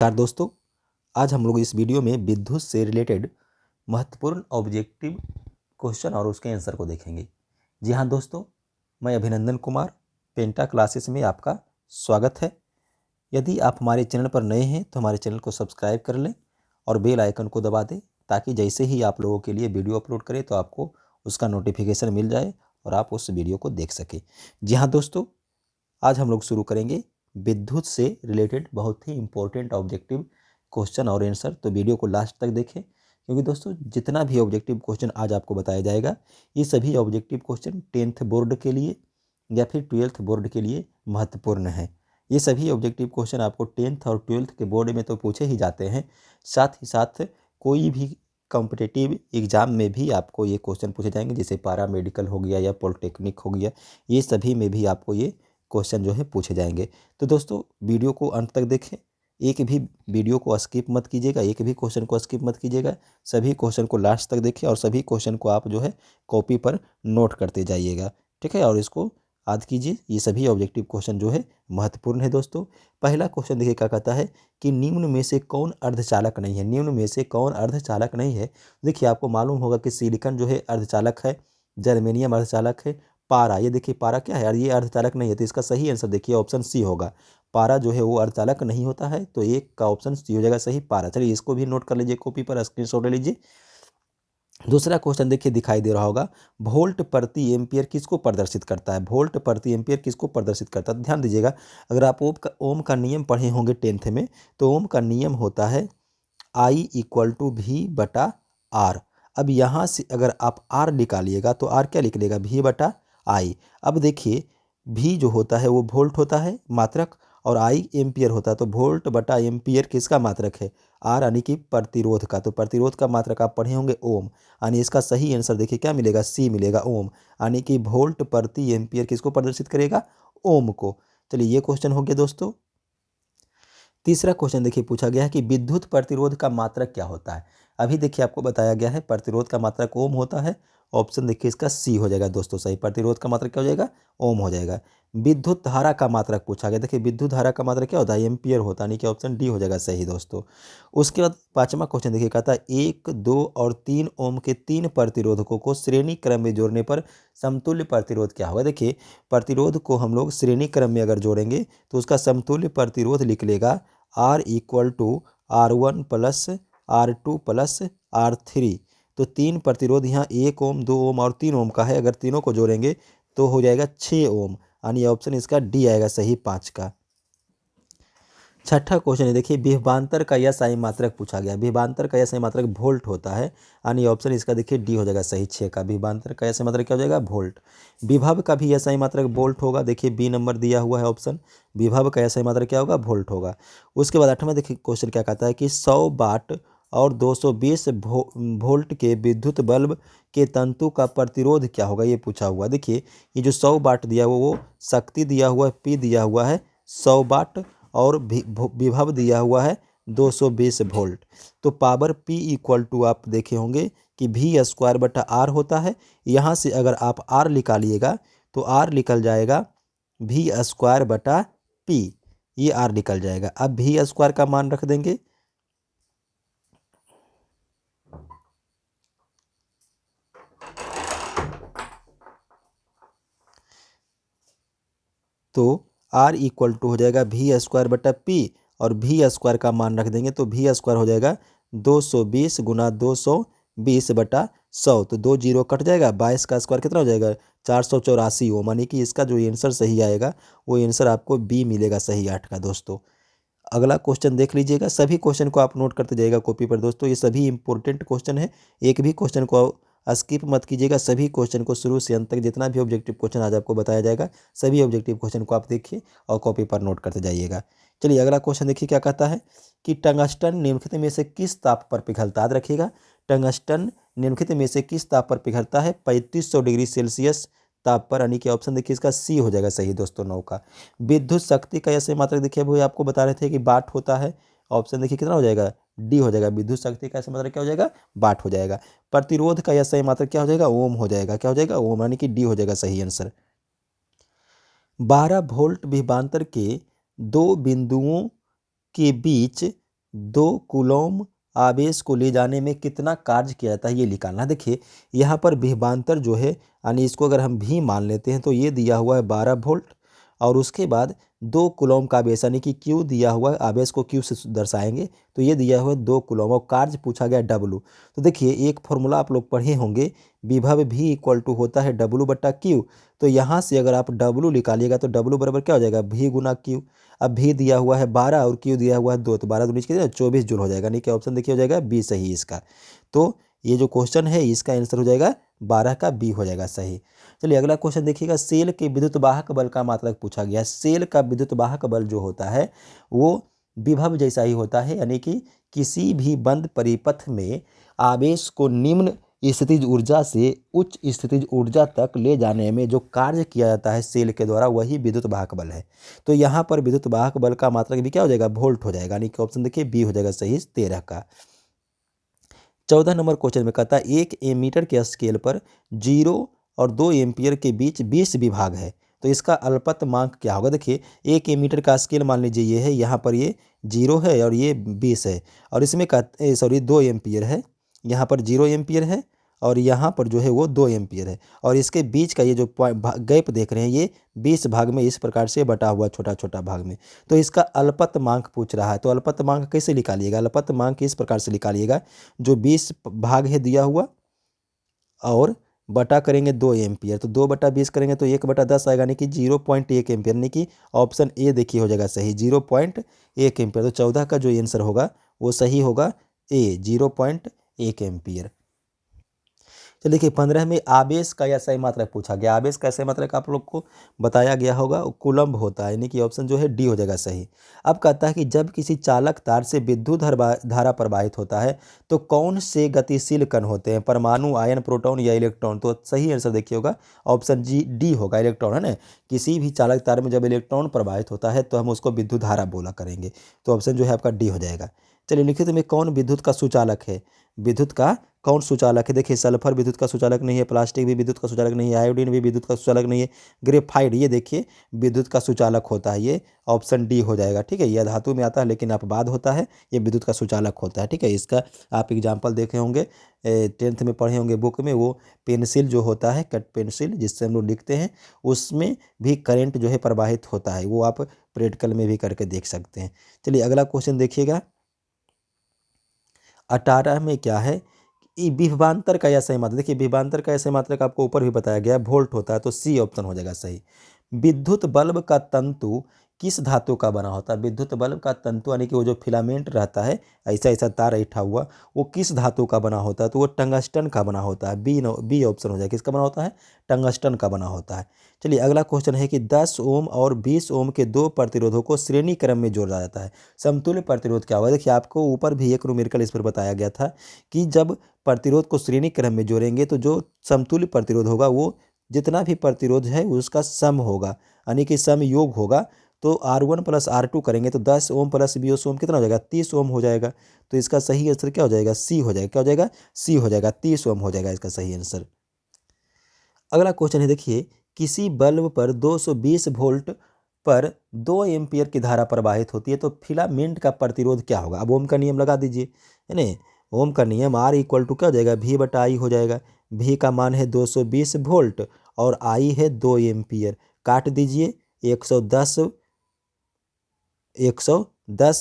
नमस्कार दोस्तों, आज हम लोग इस वीडियो में विद्युत से रिलेटेड महत्वपूर्ण ऑब्जेक्टिव क्वेश्चन और उसके आंसर को देखेंगे। जी हाँ दोस्तों, मैं अभिनंदन कुमार पेंटा क्लासेस में आपका स्वागत है। यदि आप हमारे चैनल पर नए हैं तो हमारे चैनल को सब्सक्राइब कर लें और बेल आइकन को दबा दें, ताकि जैसे ही आप लोगों के लिए वीडियो अपलोड करें तो आपको उसका नोटिफिकेशन मिल जाए और आप उस वीडियो को देख सकें। जी हाँ दोस्तों, आज हम लोग शुरू करेंगे विद्युत से रिलेटेड बहुत ही इंपॉर्टेंट ऑब्जेक्टिव क्वेश्चन और आंसर। तो वीडियो को लास्ट तक देखें, क्योंकि दोस्तों जितना भी ऑब्जेक्टिव क्वेश्चन आज आपको बताया जाएगा, ये सभी ऑब्जेक्टिव क्वेश्चन 10th बोर्ड के लिए या फिर 12th बोर्ड के लिए महत्वपूर्ण है। ये सभी ऑब्जेक्टिव क्वेश्चन आपको 10th और 12th के बोर्ड में तो पूछे ही जाते हैं, साथ ही साथ कोई भी कॉम्पिटिटिव एग्जाम में भी आपको ये क्वेश्चन पूछे जाएंगे, जैसे पारा मेडिकल हो गया या पॉलिटेक्निक हो गया, ये सभी में भी आपको ये क्वेश्चन जो है पूछे जाएंगे। तो दोस्तों वीडियो को अंत तक देखें, एक भी वीडियो को स्किप मत कीजिएगा, एक भी क्वेश्चन को स्किप मत कीजिएगा, सभी क्वेश्चन को लास्ट तक देखें और सभी क्वेश्चन को आप जो है कॉपी पर नोट करते जाइएगा, ठीक है। और इसको याद कीजिए, ये सभी ऑब्जेक्टिव क्वेश्चन जो है महत्वपूर्ण है। दोस्तों पहला क्वेश्चन देखिए क्या कहता है कि निम्न में से कौन अर्धचालक नहीं है। निम्न में से कौन अर्धचालक नहीं है। देखिए आपको मालूम होगा कि सिलिकॉन जो है अर्धचालक है, जर्मेनियम अर्धचालक है, पारा, ये देखिए पारा क्या है यार, ये अर्धचालक नहीं है। तो इसका सही आंसर देखिए ऑप्शन सी होगा। पारा जो है वो अर्धचालक नहीं होता है, तो एक का ऑप्शन सी हो जाएगा सही, पारा। चलिए इसको भी नोट कर लीजिए, कॉपी पर स्क्रीनशॉट ले लीजिए। दूसरा क्वेश्चन देखिए दिखाई दे रहा होगा, वोल्ट प्रति एम्पियर किसको प्रदर्शित करता है। वोल्ट प्रति एम्पियर किसको प्रदर्शित करता है, ध्यान दीजिएगा। अगर आप ओम का नियम पढ़े होंगे 10th में, तो ओम का नियम होता है आई इक्वल टू वी बटा आर। अब यहाँ से अगर आप आर निकालिएगा तो आर क्या निकलेगा, वी बटा आई। अब देखिए भी जो होता है वो वोल्ट होता है मात्रक, और आई एम्पियर होता है। तो वोल्ट बटा एम्पियर किसका मात्रक है, आर यानी कि प्रतिरोध का। तो प्रतिरोध का मात्रक आप पढ़े होंगे ओम, यानी इसका सही आंसर देखिए क्या मिलेगा, सी मिलेगा, ओम। यानी कि वोल्ट प्रति एम्पियर किसको प्रदर्शित करेगा, ओम को। चलिए ये क्वेश्चन हो गया दोस्तों। तीसरा क्वेश्चन देखिए पूछा गया है कि विद्युत प्रतिरोध का मात्रक क्या होता है। अभी देखिए आपको बताया गया है प्रतिरोध का मात्रक ओम होता है। ऑप्शन देखिए इसका सी हो जाएगा दोस्तों सही, प्रतिरोध का मात्रक क्या हो जाएगा, ओम हो जाएगा। विद्युत धारा का मात्रक पूछा गया, देखिए विद्युत धारा का मात्रक क्या होता है, एम्पियर होता है, यानी कि ऑप्शन डी हो जाएगा सही दोस्तों। उसके बाद पांचवा क्वेश्चन देखिए कहता है 1, 2 और 3 ओम के 3 प्रतिरोधकों को श्रेणी क्रम में जोड़ने पर समतुल्य प्रतिरोध क्या होगा। देखिए प्रतिरोध को हम लोग श्रेणी क्रम में अगर जोड़ेंगे तो उसका समतुल्य प्रतिरोध निकलेगा R equal to R1 plus R2 plus R3। तो 3 प्रतिरोध यहाँ 1 ओम, 2 ओम और 3 ओम का है। अगर तीनों को जोड़ेंगे तो हो जाएगा 6 ओम, यानी ऑप्शन इसका डी आएगा सही 5 का। छठा क्वेश्चन है देखिए, विभवांतर का यह सही मात्रक पूछा गया। विभवांतर का यह सही मात्रक वोल्ट होता है, यानी ऑप्शन इसका देखिए डी हो जाएगा सही 6 का। विभवांतर का यह सही मात्रक क्या हो जाएगा, वोल्ट। विभव का भी यह सही मात्रक वोल्ट होगा, देखिए बी नंबर दिया हुआ है ऑप्शन। विभव का यह सही मात्रक क्या होगा, वोल्ट होगा। उसके बाद आठवां देखिए क्वेश्चन क्या कहता है कि 100 वाट और 220 वोल्ट के विद्युत बल्ब के तंतु का प्रतिरोध क्या होगा, ये पूछा हुआ। देखिए ये जो 100 वाट दिया हुआ वो शक्ति दिया हुआ है, पी दिया हुआ है 100 वाट, और विभव दिया हुआ है 220 वोल्ट। तो पावर P इक्वल टू आप देखे होंगे कि वी स्क्वायर बटा आर होता है। यहाँ से अगर आप आर निकालिएगा तो आर निकल जाएगा वी स्क्वायर बटा पी, ये आर निकल जाएगा। अब वी स्क्वायर का मान रख देंगे, तो आर इक्वल टू हो जाएगा वी स्क्वायर बटा पी, और वी स्क्वायर का मान रख देंगे तो वी स्क्वायर हो जाएगा 220 गुना 220 बटा 100। तो 2 जीरो कट जाएगा, 22 का स्क्वायर कितना हो जाएगा, 484 हो। मानी कि इसका जो आंसर सही आएगा वो आंसर आपको बी मिलेगा सही 8 का दोस्तों। अगला क्वेश्चन देख लीजिएगा, सभी क्वेश्चन को आप नोट करते जाइएगा कॉपी पर दोस्तों, ये सभी इंपॉर्टेंट क्वेश्चन है। एक भी क्वेश्चन को स्किप मत कीजिएगा, सभी क्वेश्चन को शुरू से अंत तक जितना भी ऑब्जेक्टिव क्वेश्चन आज आपको बताया जाएगा, सभी ऑब्जेक्टिव क्वेश्चन को आप देखिए और कॉपी पर नोट करते जाइएगा। चलिए अगला क्वेश्चन देखिए क्या कहता है कि टंगस्टन निम्नलिखित में से किस ताप पर पिघलता है। याद रखिएगा, टंगस्टन निम्नलिखित में से किस ताप पर पिघलता है, 3500 डिग्री सेल्सियस ताप पर, यानी कि ऑप्शन देखिए इसका सी हो जाएगा सही दोस्तों 9 का। विद्युत शक्ति का ऐसे मात्रक देखिए वो आपको बता रहे थे कि वाट होता है। ऑप्शन देखिए कितना हो जाएगा, डी हो जाएगा। विद्युत शक्ति का ऐसे मात्रक क्या हो जाएगा, वाट हो जाएगा। प्रतिरोध का यह सही मात्रक क्या हो जाएगा, ओम हो जाएगा। क्या हो जाएगा, ओम, यानी कि डी हो जाएगा सही आंसर। 12 वोल्ट विभवांतर के दो बिंदुओं के बीच 2 कूलॉम आवेश को ले जाने में कितना कार्य किया जाता है ये निकालना। देखिए यहाँ पर विभवांतर जो है यानी इसको अगर हम भी मान लेते हैं तो ये दिया हुआ है 12 वोल्ट और उसके बाद 2 कूलॉम का आवेश यानी कि क्यू दिया हुआ है, आवेश को क्यू से दर्शाएंगे तो ये दिया हुआ है 2 कूलॉम और कार्य पूछा गया डब्लू। तो देखिए एक फॉर्मूला आप लोग पढ़े होंगे, विभव भी इक्वल टू होता है डब्लू बटा क्यू। तो यहाँ से अगर आप डब्लू निकालिएगा तो डब्लू बराबर क्या हो जाएगा, भी गुना क्यू। अब भी दिया हुआ है 12 और क्यू दिया हुआ है 2, तो 12 दूनी कितने 24 जूल हो जाएगा। नहीं क्या ऑप्शन देखिए हो जाएगा बी सही इसका। तो ये जो क्वेश्चन है इसका आंसर हो जाएगा 12 का बी हो जाएगा सही। चलिए अगला क्वेश्चन देखिएगा, सेल के विद्युत वाहक बल का मात्रक पूछा गया है। सेल का विद्युत वाहक बल जो होता है वो विभव जैसा ही होता है, यानी कि किसी भी बंद परिपथ में आवेश को निम्न स्थितिज ऊर्जा से उच्च स्थितिज ऊर्जा तक ले जाने में जो कार्य किया जाता है सेल के द्वारा वही विद्युत वाहक बल है। तो यहाँ पर विद्युत वाहक बल का मात्रक भी क्या हो जाएगा, वोल्ट हो जाएगा, यानी कि ऑप्शन देखिए बी हो जाएगा सही 13 का। 14 नंबर क्वेश्चन में कहता है 1 एमीटर के स्केल पर 0 और 2 एम्पियर के बीच 20 विभाग है, तो इसका अल्पतमांक क्या होगा। देखिए 1 एमीटर का स्केल मान लीजिए ये है, यहाँ पर ये 0 है और ये 20 है और इसमें सॉरी 2 एम्पियर है, यहाँ पर 0 एम्पियर है और यहाँ पर जो है वो 2 एम्पियर है और इसके बीच का ये जो गैप देख रहे हैं ये 20 भाग में इस प्रकार से बटा हुआ छोटा छोटा भाग में। तो इसका अल्पतमांक पूछ रहा है, तो अल्पतमांक कैसे निकालिएगा, अल्पतमांक इस प्रकार से निकालिएगा, जो 20 भाग है दिया हुआ और बटा करेंगे 2 एम्पियर, तो 2 बटा 20 करेंगे तो 1/10 आएगा, यानी कि 0.1 एम्पियर, यानी कि ऑप्शन ए देखिए हो जाएगा सही 0.1 एम्पियर। तो 14 का जो आंसर होगा वो सही होगा ए 0.1 एम्पियर। तो देखिए 15 में आवेश का या सही मात्रक पूछा गया। आवेश का सही मात्रक आप लोग को बताया गया होगा, कूलम्ब होता है, यानी कि ऑप्शन जो है डी हो जाएगा सही। अब कहता है कि जब किसी चालक तार से विद्युत धारा प्रवाहित होता है तो कौन से गतिशील कण होते हैं, परमाणु, आयन, प्रोटॉन या इलेक्ट्रॉन। तो सही आंसर देखिए होगा ऑप्शन जी डी होगा, इलेक्ट्रॉन है ना। किसी भी चालक तार में जब इलेक्ट्रॉन प्रवाहित होता है तो हम उसको विद्युत धारा बोला करेंगे, तो ऑप्शन जो है आपका डी हो जाएगा। चलिए लिखित में कौन विद्युत का सुचालक है, विद्युत का कौन सुचालक है। देखिए सल्फर विद्युत का सुचालक नहीं है, प्लास्टिक भी विद्युत का सुचालक नहीं है, आयोडीन भी विद्युत का सुचालक नहीं है, ग्रेफाइट ये देखिए विद्युत का सुचालक होता है, ये ऑप्शन डी हो जाएगा। ठीक है, यह धातु में आता है लेकिन अपवाद होता है, ये विद्युत का सुचालक होता है। ठीक है, इसका आप एग्जाम्पल देखे होंगे 10th में पढ़े होंगे बुक में, वो पेंसिल जो होता है कट पेंसिल जिससे हम लोग लिखते हैं उसमें भी करंट जो है प्रवाहित होता है, वो आप प्रैक्टिकल में भी करके देख सकते हैं। चलिए अगला क्वेश्चन देखिएगा 18 में क्या है, विभवांतर का या सही मात्रक। देखिए विभवांतर का या सही मात्रक आपको ऊपर भी बताया गया है, वोल्ट होता है, तो सी ऑप्शन हो जाएगा सही। विद्युत बल्ब का तंतु किस धातु का बना होता है। विद्युत बल्ब का तंतु यानी कि वो जो फिलामेंट रहता है ऐसा ऐसा तार ऐठा हुआ, वो किस धातु का बना होता है, तो वो टंगस्टन का बना होता है। बी ऑप्शन हो जाएगा, किसका बना होता है, टंगस्टन का बना होता है। चलिए अगला क्वेश्चन है कि 10 ओम और 20 ओम के दो प्रतिरोधों को श्रेणी क्रम में जोड़ा जाता है, समतुल्य प्रतिरोध क्या होगा। देखिए आपको ऊपर भी एक न्यूमेरिकल इस पर बताया गया था कि जब प्रतिरोध को श्रेणी क्रम में जोड़ेंगे तो जो समतुल्य प्रतिरोध होगा वो जितना भी प्रतिरोध है उसका सम होगा, यानी कि सम योग होगा। तो R1 + R2 करेंगे तो 10 ओम + 20 ओम कितना हो जाएगा, 30 ओम हो जाएगा। तो इसका सही आंसर क्या हो जाएगा, सी हो जाएगा। क्या हो जाएगा, सी हो जाएगा, 30 ओम हो जाएगा इसका सही आंसर। अगला क्वेश्चन है देखिए, किसी बल्ब पर 220 वोल्ट पर 2 एम्पियर की धारा प्रवाहित होती है तो फिलामेंट का प्रतिरोध क्या होगा। अब ओम का नियम लगा दीजिए, है ना। ओम का नियम R = क्या हो जाएगा, V/I हो जाएगा। V का मान है 220 वोल्ट और I है 2 एम्पियर। काट दीजिए 110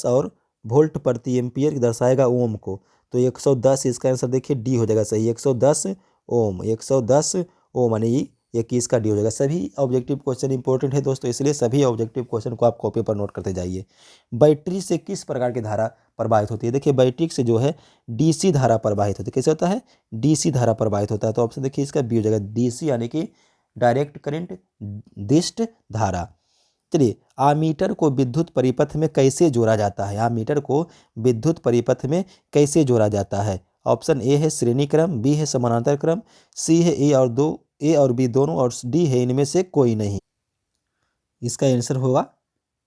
और वोल्ट प्रति एम्पियर दर्शाएगा ओम को, तो 110 इसका आंसर देखिए डी हो जाएगा सही। 110 ओम, 110 ओम यानी 21 का डी हो जाएगा। सभी ऑब्जेक्टिव क्वेश्चन इंपॉर्टेंट है दोस्तों, इसलिए सभी ऑब्जेक्टिव क्वेश्चन को आप कॉपी पर नोट करते जाइए। बैटरी से किस प्रकार की धारा प्रवाहित होती है। देखिए बैटरी से जो है डीसी धारा प्रवाहित होती है। कैसे होता है, डीसी धारा प्रवाहित होता है, तो ऑप्शन देखिए इसका बी हो जाएगा, डीसी यानी कि डायरेक्ट करंट दिष्ट धारा। चलिए आमीटर को विद्युत परिपथ में कैसे जोड़ा जाता है, आमीटर को विद्युत परिपथ में कैसे जोड़ा जाता है। ऑप्शन ए है श्रेणी क्रम, बी है समानांतर क्रम, सी है ए और बी दोनों और डी है इनमें से कोई नहीं। इसका आंसर होगा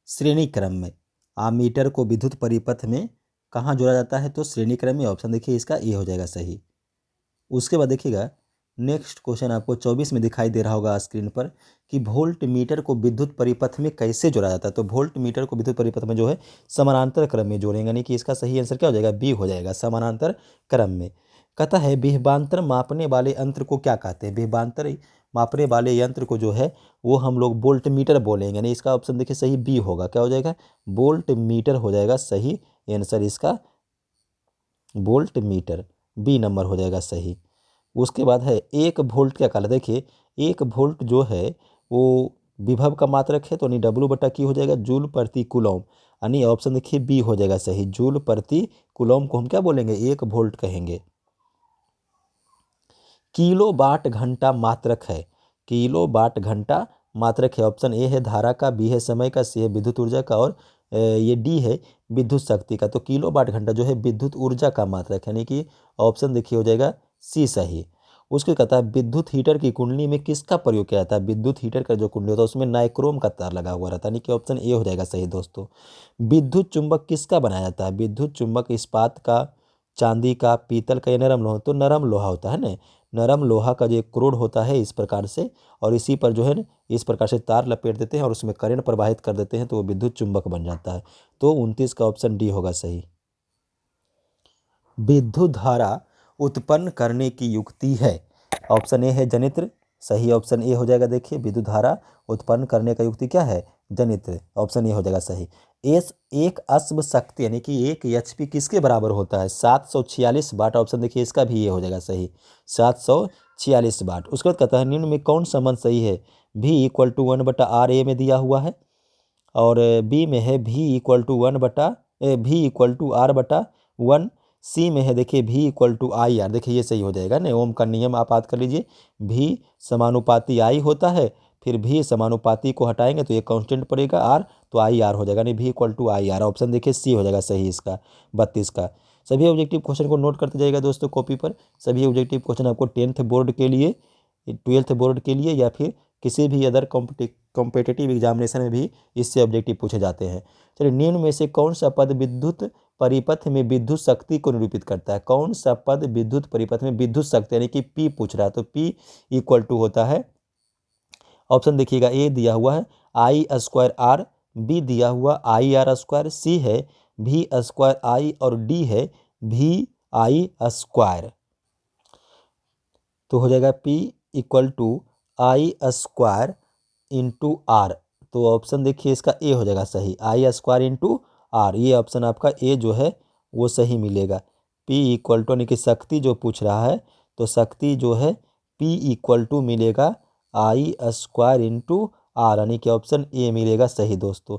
श्रेणी क्रम में। आमीटर को विद्युत परिपथ में कहाँ जोड़ा जाता है, तो श्रेणी क्रम में। ऑप्शन देखिए इसका ए हो जाएगा सही। उसके बाद देखिएगा नेक्स्ट क्वेश्चन आपको 24 में दिखाई दे रहा होगा स्क्रीन पर कि वोल्ट मीटर को विद्युत परिपथ में कैसे जोड़ा जाता है। तो वोल्ट मीटर को विद्युत परिपथ में जो है समानांतर क्रम में जोड़ेंगे, यानी कि इसका सही आंसर क्या हो जाएगा, बी हो जाएगा, समानांतर क्रम में। कहता है विभवांतर मापने वाले यंत्र को क्या कहते हैं। विभवांतर मापने वाले यंत्र को जो है वो हम लोग वोल्ट मीटर बोलेंगे, यानी इसका ऑप्शन देखिए सही बी होगा, क्या हो जाएगा, वोल्ट मीटर हो जाएगा सही आंसर इसका, वोल्ट मीटर बी नंबर हो जाएगा सही। उसके बाद है 1 वोल्ट क्या कहला, देखिए 1 वोल्ट जो है वो विभव का मात्रक है, तो यानी W/Q हो जाएगा, जूल प्रति कूलम, यानी ऑप्शन देखिए बी हो जाएगा सही, जूल प्रति कूलम को हम क्या बोलेंगे, 1 वोल्ट कहेंगे। किलो वाट घंटा मात्रक है, किलो वाट घंटा मात्रक है, ऑप्शन ए है धारा का, बी है समय का, सी है विद्युत ऊर्जा का, और ये डी है विद्युत शक्ति का। तो किलो वाट घंटा जो है विद्युत ऊर्जा का मात्रक है, यानी कि ऑप्शन देखिए हो जाएगा सी सही। उसके कहता है विद्युत हीटर की कुंडली में किसका प्रयोग किया जाता है। विद्युत हीटर का जो कुंडली होता है उसमें नाइक्रोम का तार लगा हुआ रहता है, यानी कि ऑप्शन ए हो जाएगा सही दोस्तों। विद्युत चुंबक किसका बनाया जाता है। विद्युत चुंबक इस्पात का, चांदी का, पीतल का या नरम लोहा, तो नरम लोहा होता है ना, नरम लोहा का जो एक क्रोड होता है इस प्रकार से, और इसी पर जो है ना इस प्रकार से तार लपेट देते हैं और उसमें करंट प्रवाहित कर देते हैं तो वो विद्युत चुंबक बन जाता है। तो 29 का ऑप्शन डी होगा सही। विद्युत धारा उत्पन्न करने की युक्ति है, ऑप्शन ए है जनित्र, सही ऑप्शन ए हो जाएगा। देखिए विद्युत धारा उत्पन्न करने का युक्ति क्या है, जनित्र, ऑप्शन ए हो जाएगा सही। एस एक अश्व शक्ति यानी कि 1 HP किसके बराबर होता है, 746 वाट, ऑप्शन देखिए इसका भी ये हो जाएगा सही, 746 वाट। उसके बाद कहता है निम्न में कौन संबंध सही है, V = 1/R में दिया हुआ है, और बी में है V = R/1, सी में है देखिए V = IR, देखिए ये सही हो जाएगा ना, ओम का नियम आप याद कर लीजिए, V समानुपाती I होता है, फिर V समानुपाती को हटाएंगे तो ये कांस्टेंट पड़ेगा R, तो IR हो जाएगा, नहीं V = IR, ऑप्शन देखिए सी हो जाएगा सही इसका, 32 का। सभी ऑब्जेक्टिव क्वेश्चन को नोट करते जाइएगा दोस्तों कॉपी पर। सभी ऑब्जेक्टिव क्वेश्चन आपको 10th बोर्ड के लिए, 12th बोर्ड के लिए या फिर किसी भी अदर कॉम्पिटिटिव एग्जामिनेशन में भी इससे ऑब्जेक्टिव पूछे जाते हैं। चलिए निम्न में से कौन सा पद विद्युत परिपथ में विद्युत शक्ति को निरूपित करता है। कौन सा पद विद्युत परिपथ में विद्युत शक्ति, यानी कि P पूछ रहा है, तो P = होता है, ऑप्शन देखिएगा ए दिया हुआ है I²R, बी दिया हुआ IR², सी है V²I और डी है VI², तो हो जाएगा P = I² × R, तो ऑप्शन देखिए इसका ए हो जाएगा सही, I² × R, ये ऑप्शन आपका ए जो है वो सही मिलेगा। P = यानी कि शक्ति जो पूछ रहा है, तो शक्ति जो है P = मिलेगा I² × R, यानी कि ऑप्शन ए मिलेगा सही दोस्तों।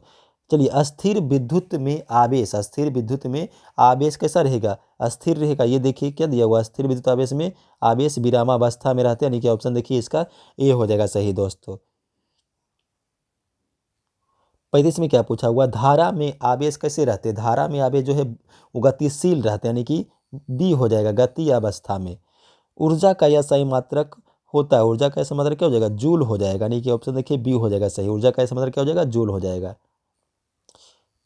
चलिए अस्थिर विद्युत में आवेश, अस्थिर विद्युत में आवेश कैसा रहेगा, अस्थिर रहेगा। ये देखिए क्या दिया हुआ, स्थिर विद्युत आवेश में आवेश विरामावस्था में रहते हैं, यानी कि ऑप्शन देखिए इसका ए हो जाएगा सही दोस्तों। 35 में क्या पूछा हुआ, धारा में आवेश कैसे रहते हैं। धारा में आवेश जो है वो गतिशील रहते हैं, यानी कि बी हो जाएगा, गति अवस्था में। ऊर्जा का यह सही मात्रक होता है, ऊर्जा का ऐसा मात्रक क्या हो जाएगा, जूल हो जाएगा, यानी कि ऑप्शन देखिए बी हो जाएगा सही, ऊर्जा का ऐसा मात्रक क्या हो जाएगा, जूल हो जाएगा।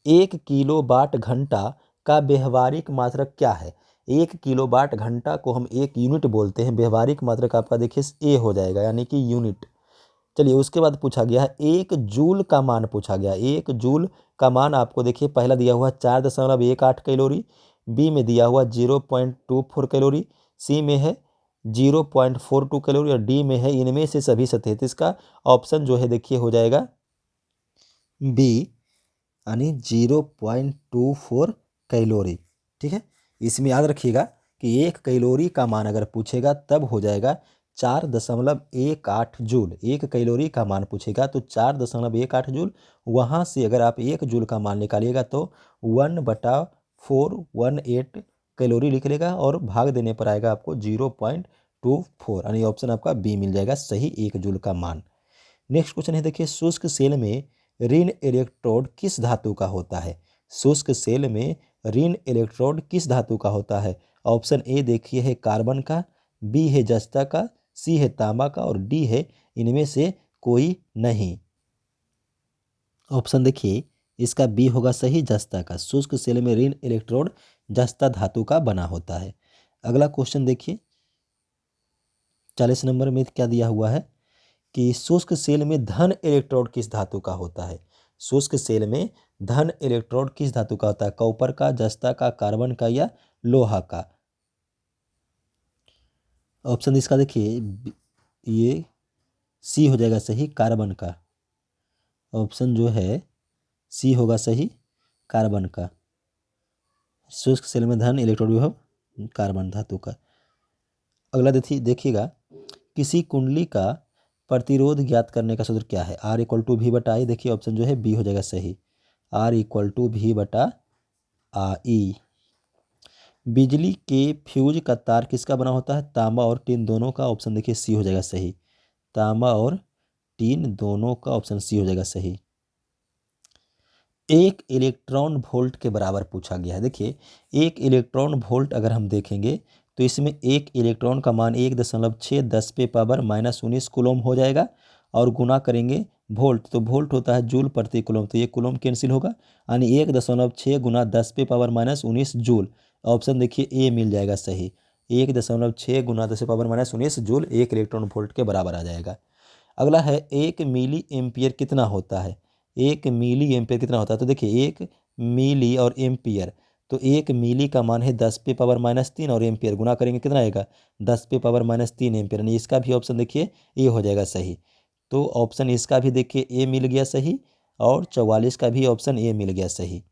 1 किलोवाट घंटा का व्यवहारिक मात्रक क्या है। 1 किलोवाट घंटा को हम 1 यूनिट बोलते हैं, व्यवहारिक मात्रक आपका देखिए ए हो जाएगा, यानी कि यूनिट। चलिए उसके बाद पूछा गया है 1 जूल का मान पूछा गया, 1 जूल का मान आपको देखिए पहला दिया हुआ 4.18 कैलोरी, बी में दिया हुआ 0.24 कैलोरी, सी में है 0.42 कैलोरी और डी में है इनमें से सभी 37 का। ऑप्शन जो है देखिए हो जाएगा बी, यानी 0.24 कैलोरी। ठीक है, इसमें याद रखिएगा कि 1 कैलोरी का मान अगर पूछेगा तब हो जाएगा 4.18 जूल। 1 कैलोरी का मान पूछेगा तो 4.18 जूल, वहाँ से अगर आप 1 जूल का मान निकालिएगा तो 1/418 कैलोरी लिख लेगा और भाग देने पर आएगा आपको 0.24, यानी ऑप्शन आपका बी मिल जाएगा सही, 1 जूल का मान। नेक्स्ट क्वेश्चन है देखिए शुष्क सेल में ऋण इलेक्ट्रोड किस धातु का होता है। शुष्क सेल में ऋण इलेक्ट्रोड किस धातु का होता है। ऑप्शन ए देखिए है कार्बन का, बी है जस्ता का, सी है तांबा का और डी है इनमें से कोई नहीं। ऑप्शन देखिए इसका बी होगा सही, जस्ता का। शुष्क सेल में ऋण इलेक्ट्रोड जस्ता धातु का बना होता है। अगला क्वेश्चन देखिए 40 नंबर में क्या दिया हुआ है कि शुष्क सेल में धन इलेक्ट्रोड किस धातु का होता है। शुष्क सेल में धन इलेक्ट्रोड किस धातु का होता है, कॉपर का, जस्ता का, कार्बन का या लोहा का। ऑप्शन इसका देखिए ये सी हो जाएगा सही, कार्बन का। ऑप्शन जो है सी होगा सही, कार्बन का। शुष्क सेल में धन इलेक्ट्रोड विभव कार्बन धातु का। अगला देखिएगा, किसी कुंडली का प्रतिरोध ज्ञात करने का सूत्र क्या है। R इक्वल टू वी बटा आई। देखिए ऑप्शन जो है बी हो जाएगा सही, R इक्वल टू वी बटा आई। बिजली के फ्यूज का तार किसका बना होता है, तांबा और टीन दोनों का। ऑप्शन देखिए सी हो जाएगा सही, तांबा और टीन दोनों का। ऑप्शन सी हो जाएगा सही। एक इलेक्ट्रॉन वोल्ट के बराबर पूछा गया है। देखिए एक इलेक्ट्रॉन वोल्ट अगर हम देखेंगे तो इसमें एक इलेक्ट्रॉन का मान 1.6 10 पे पावर -19 कूलम हो जाएगा, और गुना करेंगे वोल्ट, तो वोल्ट होता है जूल प्रति कूलम, तो ये कूलम कैंसिल होगा, यानी 1.6 गुना 10 पे पावर -19 जूल। ऑप्शन देखिए ए मिल जाएगा सही, 1.6 गुना 10 पे पावर -19 जूल एक इलेक्ट्रॉन वोल्ट के बराबर आ जाएगा। अगला है एक मिली एम्पियर कितना होता है। एक मिली एम्पियर कितना होता है, तो देखिए एक मिली और एम्पियर, तो एक मिली का मान है 10 पे पावर -3 और एम्पियर गुना करेंगे कितना आएगा 10 पे पावर -3 एम्पियर, यानी इसका भी ऑप्शन देखिए ए हो जाएगा सही। तो ऑप्शन इसका भी देखिए ए मिल गया सही, और 44 का भी ऑप्शन ए मिल गया सही।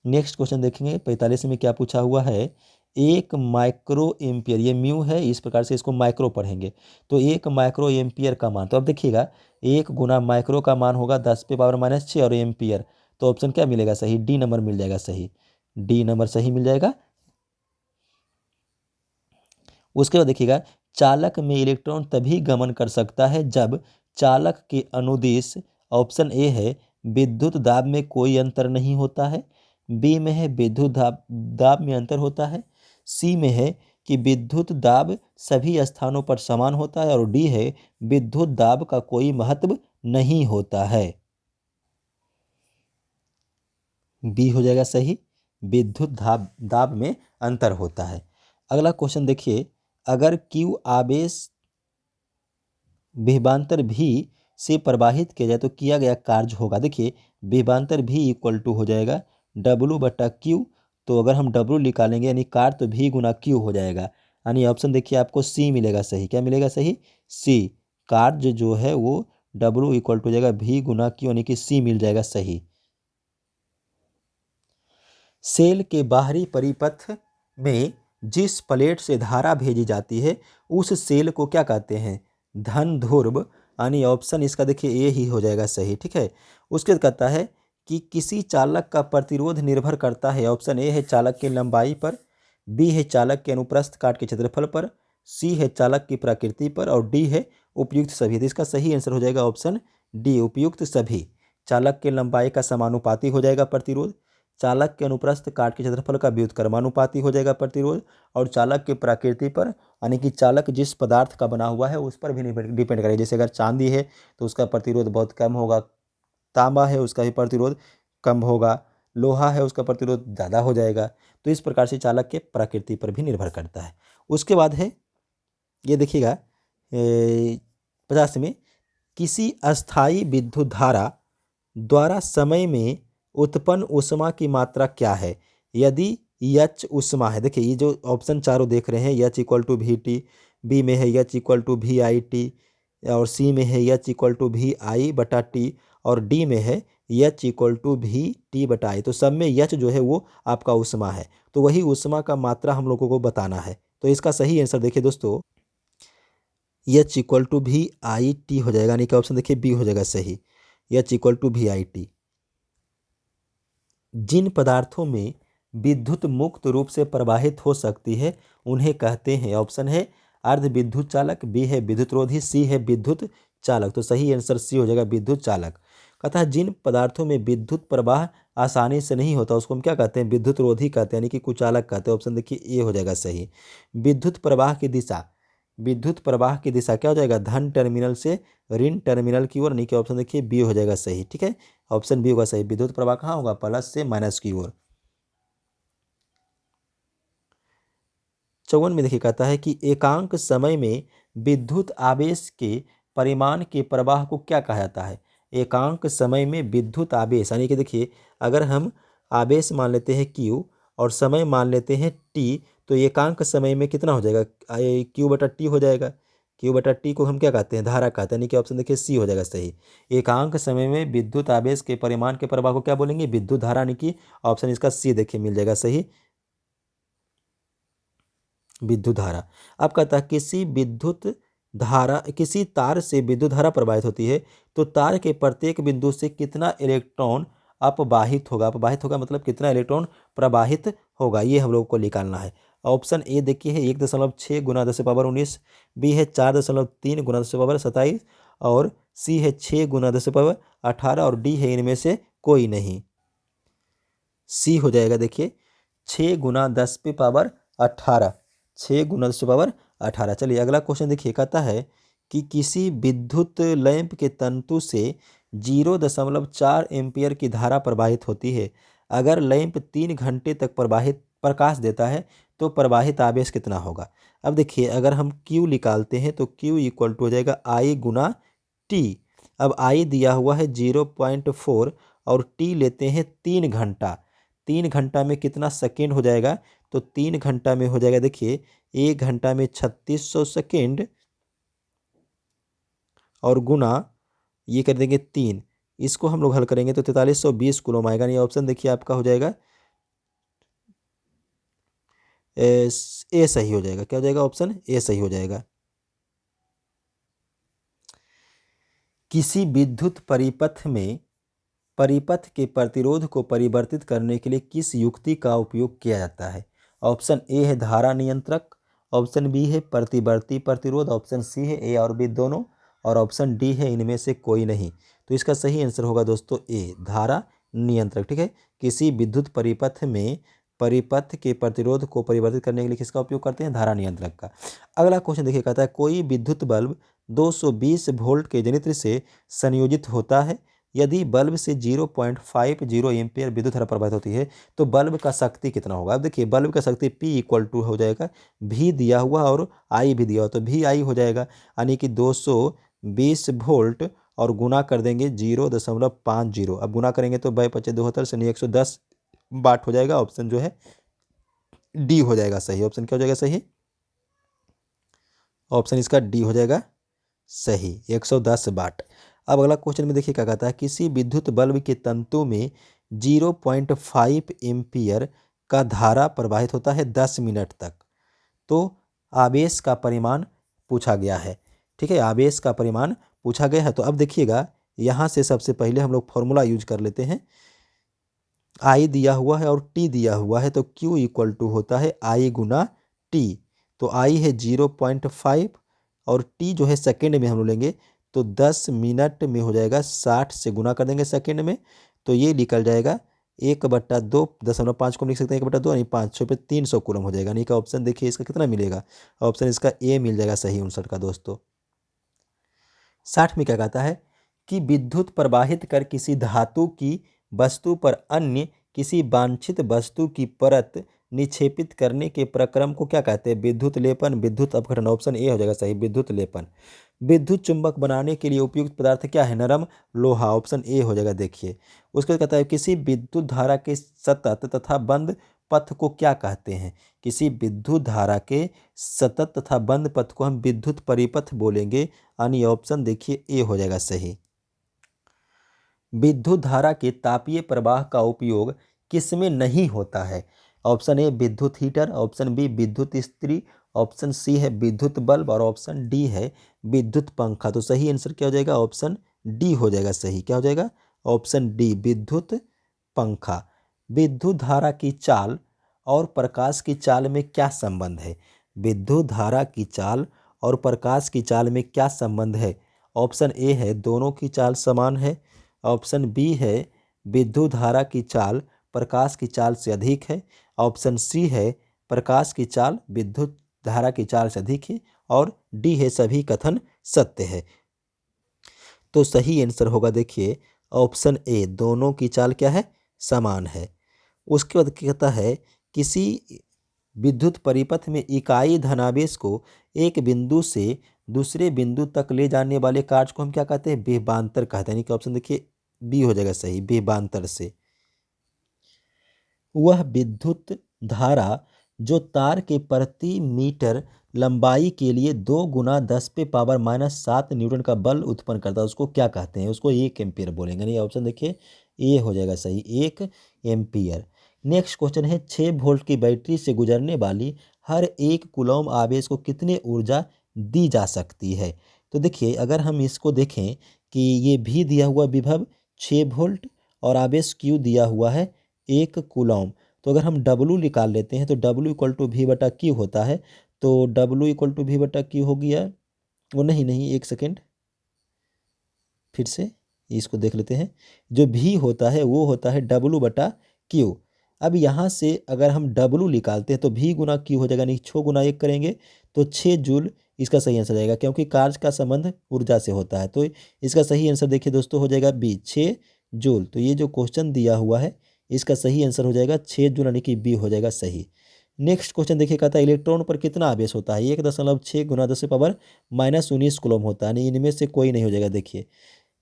नेक्स्ट क्वेश्चन देखेंगे 45 में क्या पूछा हुआ है। एक माइक्रो एम्पियर, ये म्यू है, इस प्रकार से इसको माइक्रो पढ़ेंगे, तो एक माइक्रो एम्पियर का मान, तो अब देखिएगा एक गुना माइक्रो का मान होगा 10 पे पावर -6 और एम्पियर, तो ऑप्शन क्या मिलेगा सही, डी नंबर मिल जाएगा सही, डी नंबर सही मिल जाएगा। उसके बाद देखिएगा चालक में इलेक्ट्रॉन तभी गमन कर सकता है जब चालक के अनुदिश, ऑप्शन ए है विद्युत दाब में कोई अंतर नहीं होता है, बी में है विद्युत दाब में अंतर होता है, सी में है कि विद्युत दाब सभी स्थानों पर समान होता है, और डी है विद्युत दाब का कोई महत्व नहीं होता है। बी हो जाएगा सही, विद्युत दाब में अंतर होता है। अगला क्वेश्चन देखिए, अगर Q आवेश विभवांतर भी से प्रवाहित किया जाए तो किया गया कार्य होगा। देखिए विभवांतर भी इक्वल टू हो जाएगा W बटा Q, तो अगर हम W निकालेंगे यानी कार्य तो V गुना Q हो जाएगा, यानी ऑप्शन देखिए आपको C मिलेगा सही। क्या मिलेगा सही, C। कार्य जो है वो W इक्वल टू हो जाएगा V गुना Q, यानी कि C मिल जाएगा सही। सेल के बाहरी परिपथ में जिस प्लेट से धारा भेजी जाती है उस सेल को क्या कहते हैं, धन ध्रुव, यानी ऑप्शन इसका देखिए ए ही हो जाएगा सही। ठीक है, उसके बाद कहता है कि किसी चालक का प्रतिरोध निर्भर करता है। ऑप्शन ए है चालक की लंबाई पर, बी है चालक के अनुप्रस्थ काट के क्षेत्रफल पर, सी है चालक की प्रकृति पर, और डी है उपयुक्त सभी। तो इसका सही आंसर हो जाएगा ऑप्शन डी, उपयुक्त सभी। चालक के लंबाई का समानुपाती हो जाएगा प्रतिरोध, चालक के अनुप्रस्थ काट के क्षेत्रफल का व्युत्क्रमानुपाती हो जाएगा प्रतिरोध, और चालक की प्रकृति पर, यानी कि चालक जिस पदार्थ का बना हुआ है उस पर भी डिपेंड करेगा। जैसे अगर चांदी है तो उसका प्रतिरोध बहुत कम होगा, तांबा है उसका भी प्रतिरोध कम होगा, लोहा है उसका प्रतिरोध ज़्यादा हो जाएगा। तो इस प्रकार से चालक के प्रकृति पर भी निर्भर करता है। उसके बाद है ये देखिएगा 50 में, किसी अस्थायी विद्युत धारा द्वारा समय में उत्पन्न ऊष्मा की मात्रा क्या है। यदि H ऊष्मा है, देखिए ये जो ऑप्शन चारों देख रहे हैं, H equal to V T, B में है H equal to V I T, और सी में है H equal to V I बटा टी, और डी में है H equal to V T बटा आई। तो सब में H जो है वो आपका ऊष्मा है, तो वही ऊष्मा का मात्रा हम लोगों को बताना है। तो इसका सही आंसर देखिए दोस्तों H equal to V I T हो जाएगा, यानी कि ऑप्शन देखिए बी हो जाएगा सही, H equal to V I T. जिन पदार्थों में विद्युत मुक्त रूप से प्रवाहित हो सकती है उन्हें कहते हैं, ऑप्शन है अर्ध विद्युत चालक, बी है विद्युत रोधी, सी है विद्युत चालक। तो सही आंसर सी हो जाएगा विद्युत चालक। कहता है जिन पदार्थों में विद्युत प्रवाह आसानी से नहीं होता उसको हम क्या कहते हैं, विद्युत रोधी कहते हैं, यानी कि कुचालक कहते हैं। ऑप्शन देखिए ए हो जाएगा सही। विद्युत प्रवाह की दिशा, विद्युत प्रवाह की दिशा क्या हो जाएगा, धन टर्मिनल से ऋण टर्मिनल की ओर, यानी कि ऑप्शन देखिए बी हो जाएगा सही। ठीक है, ऑप्शन बी होगा सही, विद्युत प्रवाह कहाँ होगा, प्लस से माइनस की ओर। 54 में देखिए कहता है कि एकांक समय में विद्युत आवेश के परिमाण के प्रवाह को क्या कहा जाता है। एकांक समय में विद्युत आवेश यानी कि देखिए अगर हम आवेश मान लेते हैं Q और समय मान लेते हैं T, तो एकांक समय में कितना हो जाएगा, Q/T हो जाएगा। Q/T को हम क्या कहते हैं, धारा कहते हैं, यानी कि ऑप्शन देखिए सी हो जाएगा सही। एकांक समय में विद्युत आवेश के परिमाण के प्रवाह को क्या बोलेंगे, विद्युत धारा, यानी कि ऑप्शन इसका सी देखिए मिल जाएगा सही, विद्युत धारा। अब कहता है किसी तार से विद्युत धारा प्रवाहित होती है तो तार के प्रत्येक बिंदु से कितना इलेक्ट्रॉन अपवाहित होगा। अपवाहित होगा मतलब कितना इलेक्ट्रॉन प्रवाहित होगा, ये हम लोग को निकालना है। ऑप्शन ए देखिए है 1.6 गुना 10⁻19, बी है 4.3 गुना 10⁻27 और सी है 6 गुना 10⁻18 और डी है इनमें से कोई नहीं। सी हो जाएगा देखिए 6 गुना 10⁻18, 6 गुना 10⁻18। चलिए अगला क्वेश्चन देखिए, कहता है कि किसी विद्युत लैंप के तंतु से 0.4 एम्पियर की धारा प्रवाहित होती है। अगर लैंप 3 घंटे तक प्रकाश देता है तो प्रवाहित आवेश कितना होगा। अब देखिए अगर हम Q निकालते हैं तो Q इक्वल टू हो जाएगा I गुना T। अब I दिया हुआ है 0.4 और T लेते हैं 3 घंटा। 3 घंटा में कितना सेकेंड हो जाएगा, तो 3 घंटा में हो जाएगा देखिए 1 घंटा में 3600 सेकेंड और गुना ये कर देंगे 3, इसको हम लोग हल करेंगे तो 4320 कूलम आएगा। ये ऑप्शन देखिए आपका हो जाएगा ए सही हो जाएगा। क्या हो जाएगा, ऑप्शन ए सही हो जाएगा। किसी विद्युत परिपथ में परिपथ के प्रतिरोध को परिवर्तित करने के लिए किस युक्ति का उपयोग किया जाता है। ऑप्शन ए है धारा नियंत्रक, ऑप्शन बी है प्रतिवर्ती प्रतिरोध, ऑप्शन सी है ए और बी दोनों और ऑप्शन डी है इनमें से कोई नहीं। तो इसका सही आंसर होगा दोस्तों ए, धारा नियंत्रक। ठीक है, किसी विद्युत परिपथ में परिपथ के प्रतिरोध को परिवर्तित करने के लिए किसका उपयोग करते हैं, धारा नियंत्रक का। अगला क्वेश्चन देखिए, कहता है कोई विद्युत बल्ब 220 वोल्ट के जनित्र से संयोजित होता है। यदि बल्ब से 0.50 एम्पियर विद्युत धारा प्रवाहित होती है तो बल्ब का शक्ति कितना होगा। अब देखिए बल्ब का शक्ति P इक्वल टू हो जाएगा V दिया हुआ और I भी दिया हुआ, तो VI हो जाएगा, यानी कि 220 वोल्ट और गुना कर देंगे 0.50। अब गुना करेंगे तो 2×5 से 110 वाट हो जाएगा। ऑप्शन जो है डी हो जाएगा सही। ऑप्शन क्या हो जाएगा सही, ऑप्शन इसका डी हो जाएगा सही, 110 वाट। अब अगला क्वेश्चन में देखिए क्या कहता है, किसी विद्युत बल्ब के तंतु में 0.5 एम्पियर का धारा प्रवाहित होता है 10 मिनट तक, तो आवेश का परिमाण पूछा गया है। ठीक है, आवेश का परिमाण पूछा गया है। तो अब देखिएगा यहाँ से सबसे पहले हम लोग फॉर्मूला यूज कर लेते हैं। I दिया हुआ है और T दिया हुआ है तो Q इक्वल टू होता है I गुना T। तो I है 0.5 और T जो है सेकेंड में हम लोग लेंगे तो 10 मिनट में हो जाएगा, 60 से गुना कर देंगे सेकेंड में, तो ये निकल जाएगा 1/2, 0.5 को हम लिख सकते हैं 1/2, यानी 500 पे 300 कूलम हो जाएगा। यानी कि ऑप्शन देखिए इसका कितना मिलेगा, ऑप्शन इसका ए मिल जाएगा सही 59 का दोस्तों। 60 में क्या कहता है कि विद्युत प्रवाहित कर किसी धातु की वस्तु पर अन्य किसी वांछित वस्तु की परत निक्षेपित करने के प्रक्रम को क्या कहते हैं, विद्युत लेपन, विद्युत अपघटन। ऑप्शन ए हो जाएगा सही, विद्युत लेपन। विद्युत चुंबक बनाने के लिए उपयुक्त पदार्थ क्या है, नरम लोहा। ऑप्शन ए हो जाएगा देखिए। उसके बाद कहता है किसी विद्युत धारा के सतत तथा बंद पथ को क्या कहते हैं। किसी विद्युत धारा के सतत तथा बंद पथ को हम विद्युत परिपथ बोलेंगे, यानी ऑप्शन देखिए ए हो जाएगा सही। विद्युत धारा के तापीय प्रवाह का उपयोग किसमें नहीं होता है। ऑप्शन ए विद्युत हीटर, ऑप्शन बी विद्युत इस्त्री, ऑप्शन सी है विद्युत बल्ब और ऑप्शन डी है विद्युत पंखा। तो सही आंसर क्या हो जाएगा, ऑप्शन डी हो जाएगा सही। क्या हो जाएगा, ऑप्शन डी विद्युत पंखा। विद्युत धारा की चाल और प्रकाश की चाल में क्या संबंध है। विद्युत धारा की चाल और प्रकाश की चाल में क्या संबंध है। ऑप्शन ए है दोनों की चाल समान है, ऑप्शन बी है विद्युत धारा की चाल प्रकाश की चाल से अधिक है, ऑप्शन सी है प्रकाश की चाल विद्युत धारा की चाल से अधिक है और डी है सभी कथन सत्य है। तो सही आंसर होगा देखिए ऑप्शन ए, दोनों की चाल क्या है, समान है। उसके बाद कहता है किसी विद्युत परिपथ में इकाई धनावेश को एक बिंदु से दूसरे बिंदु तक ले जाने वाले कार्य को हम क्या कहते हैं? विभवांतर कहते हैं। यानी कि ऑप्शन देखिए बी हो जाएगा सही, विभवांतर से। वह विद्युत धारा जो तार के प्रति मीटर लंबाई के लिए 2 गुना 10⁻⁻7 न्यूटन का बल उत्पन्न करता है, उसको क्या कहते हैं? उसको 1 एम्पियर बोलेंगे। नहीं, ऑप्शन देखिए ए हो जाएगा सही, 1 एम्पियर। नेक्स्ट क्वेश्चन है 6 वोल्ट की बैटरी से गुजरने वाली हर 1 कूलॉम आवेश को कितनी ऊर्जा दी जा सकती है? तो देखिए अगर हम इसको देखें कि ये भी दिया हुआ विभव 6 वोल्ट और आवेश क्यू दिया हुआ है 1 कूलॉम, तो अगर हम डब्लू निकाल लेते हैं तो डब्लू इक्वल टू वी बटा क्यू होता है। तो डब्लू इक्वल टू वी बटा क्यू हो गया, वो नहीं, एक सेकेंड, फिर से इसको देख लेते हैं। जो भी होता है वो होता है डब्लू बटा क्यू। अब यहाँ से अगर हम डब्लू निकालते हैं तो भी गुना क्यू हो जाएगा, नहीं 6 गुना 1 करेंगे तो 6 जूल इसका सही आंसर जाएगा, क्योंकि कार्य का संबंध ऊर्जा से होता है। तो इसका सही आंसर देखिए दोस्तों हो जाएगा बी, 6 जूल। तो ये जो क्वेश्चन दिया हुआ है इसका सही आंसर हो जाएगा 6 जूल, यानी कि बी हो जाएगा सही। नेक्स्ट क्वेश्चन देखिए, कहता है इलेक्ट्रॉन पर कितना आवेश होता है? 1.6 गुना 10⁻⁻19 कूलम होता है, यानी इनमें से कोई नहीं हो जाएगा। देखिए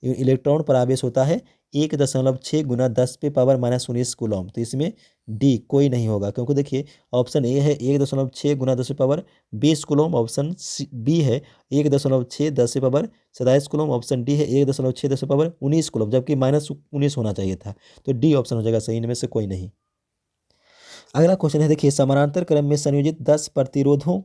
इलेक्ट्रॉन पर आवेश होता है 1.6 गुना 10⁻⁻19 कूलम, तो इसमें डी कोई नहीं होगा, क्योंकि देखिए ऑप्शन ए है 1.6 गुना 10⁻20 कूलम, ऑप्शन बी है 1.6 10⁻27 कूलम, ऑप्शन डी है 1.6 10⁻19 कूलम, जबकि -19 होना चाहिए था। तो डी ऑप्शन हो जाएगा सही, इनमें से कोई नहीं। अगला क्वेश्चन है देखिए, समानांतर क्रम में संयोजित 10 प्रतिरोधों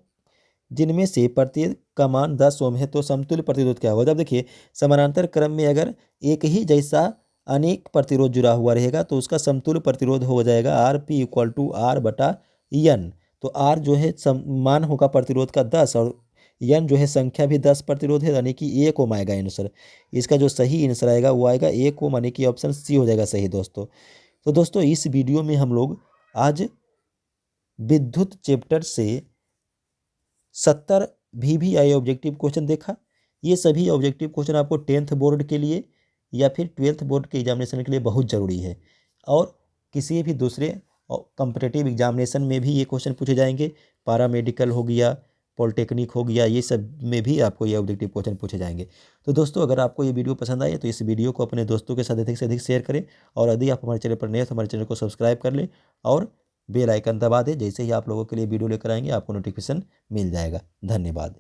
जिनमें से प्रत्येक का मान 10 ओम है, तो समतुल्य प्रतिरोध क्या होगा? जब देखिए समानांतर क्रम में अगर एक ही जैसा अनेक प्रतिरोध जुड़ा हुआ रहेगा तो उसका समतुल्य प्रतिरोध हो जाएगा R P equal to R बटा एन। तो आर जो है मान होगा प्रतिरोध का 10 और एन जो है संख्या भी 10 प्रतिरोध है, यानी कि 1 ओम आएगा आंसर। इसका जो सही आंसर आएगा वो आएगा 1 ओम, यानी कि ऑप्शन सी हो जाएगा सही दोस्तों। तो दोस्तों इस वीडियो में हम लोग आज विद्युत चैप्टर से 70 VVI ऑब्जेक्टिव क्वेश्चन देखा। ये सभी ऑब्जेक्टिव क्वेश्चन आपको 10th बोर्ड के लिए या फिर 12th बोर्ड के एग्जामिनेशन के लिए बहुत ज़रूरी है, और किसी भी दूसरे कॉम्पिटिटिव एग्जामिनेशन में भी ये क्वेश्चन पूछे जाएंगे। पैरामेडिकल हो गया, पॉलिटेक्निक हो गया, ये सब में भी आपको ये ऑब्जेक्टिव क्वेश्चन पूछे जाएंगे। तो दोस्तों अगर आपको ये वीडियो पसंद आए तो इस वीडियो को अपने दोस्तों के साथ अधिक से अधिक शेयर करें, और यदि आप हमारे चैनल पर नए हैं तो हमारे चैनल को सब्सक्राइब कर लें और बेल आइकन दबा दें। जैसे ही आप लोगों के लिए वीडियो लेकर आएंगे आपको नोटिफिकेशन मिल जाएगा। धन्यवाद।